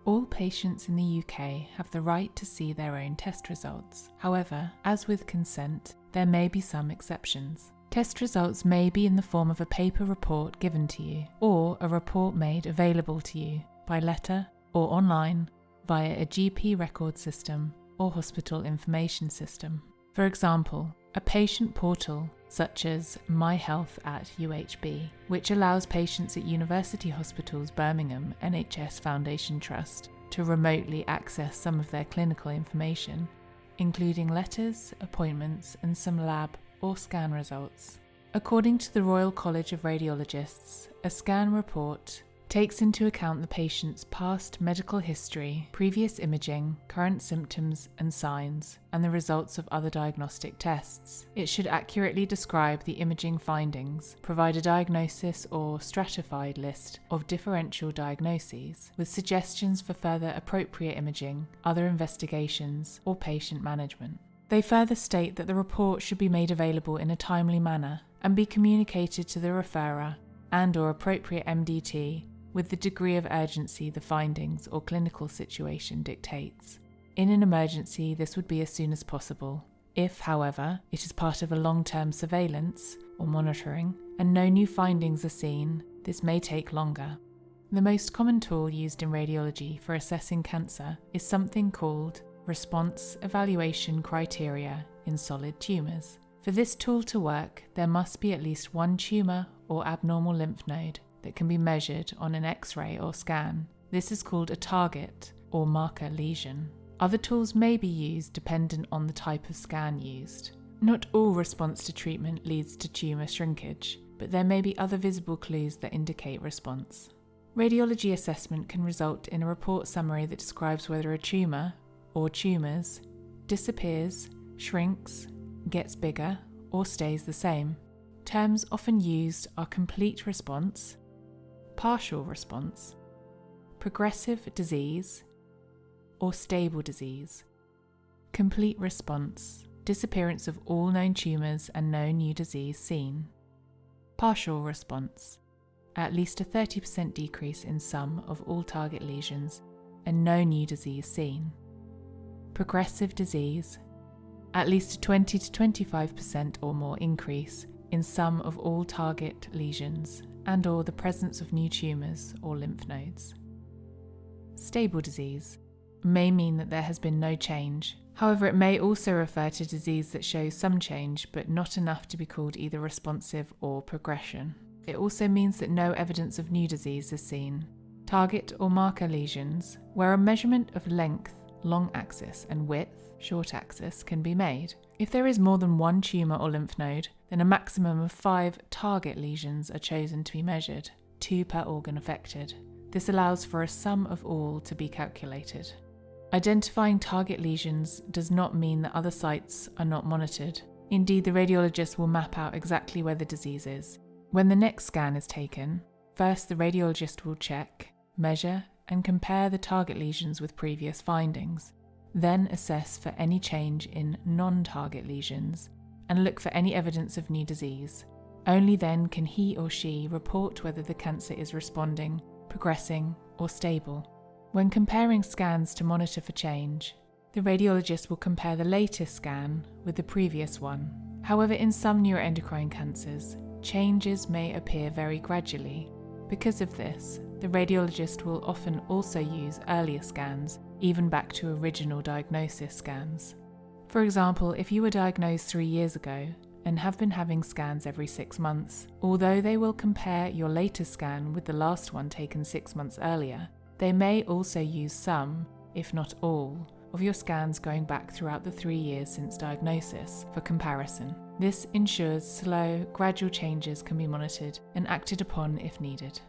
All patients in the UK have the right to see their own test results. However, as with consent, there may be some exceptions. Test results may be in the form of a paper report given to you, or a report made available to you by letter or online via a GP record system or hospital information system. For example, a patient portal such as My Health at UHB, which allows patients at University Hospitals Birmingham NHS Foundation Trust to remotely access some of their clinical information, including letters, appointments, and some lab or scan results. According to the Royal College of Radiologists, a scan report takes into account the patient's past medical history, previous imaging, current symptoms and signs, and the results of other diagnostic tests. It should accurately describe the imaging findings, provide a diagnosis or stratified list of differential diagnoses, with suggestions for further appropriate imaging, other investigations, or patient management. They further state that the report should be made available in a timely manner and be communicated to the referrer and/or appropriate MDT with the degree of urgency the findings or clinical situation dictates. In an emergency, this would be as soon as possible. If, however, it is part of a long-term surveillance or monitoring and no new findings are seen, this may take longer. The most common tool used in radiology for assessing cancer is something called Response Evaluation Criteria in solid tumours. For this tool to work, there must be at least one tumour or abnormal lymph node that can be measured on an X-ray or scan. This is called a target or marker lesion. Other tools may be used dependent on the type of scan used. Not all response to treatment leads to tumour shrinkage, but there may be other visible clues that indicate response. Radiology assessment can result in a report summary that describes whether a tumour or tumours disappears, shrinks, gets bigger, or stays the same. Terms often used are complete response, partial response, progressive disease, or stable disease. Complete response, disappearance of all known tumours and no new disease seen. Partial response, at least a 30% decrease in some of all target lesions and no new disease seen. Progressive disease, at least a 20 to 25% or more increase in some of all target lesions and/or the presence of new tumours or lymph nodes. Stable disease may mean that there has been no change. However, it may also refer to disease that shows some change but not enough to be called either responsive or progression. It also means that no evidence of new disease is seen. Target or marker lesions, where a measurement of length, long axis, and width, short axis, can be made. If there is more than one tumour or lymph node, then a maximum of 5 target lesions are chosen to be measured, 2 per organ affected. This allows for a sum of all to be calculated. Identifying target lesions does not mean that other sites are not monitored. Indeed, the radiologist will map out exactly where the disease is. When the next scan is taken, first the radiologist will check, measure, and compare the target lesions with previous findings, then assess for any change in non-target lesions and look for any evidence of new disease. Only then can he or she report whether the cancer is responding, progressing, or stable. When comparing scans to monitor for change, the radiologist will compare the latest scan with the previous one. However, in some neuroendocrine cancers, changes may appear very gradually. Because of this, the radiologist will often also use earlier scans, even back to original diagnosis scans. For example, if you were diagnosed 3 years ago and have been having scans every 6 months, although they will compare your latest scan with the last one taken 6 months earlier, they may also use some, if not all, of your scans going back throughout the 3 years since diagnosis for comparison. This ensures slow, gradual changes can be monitored and acted upon if needed.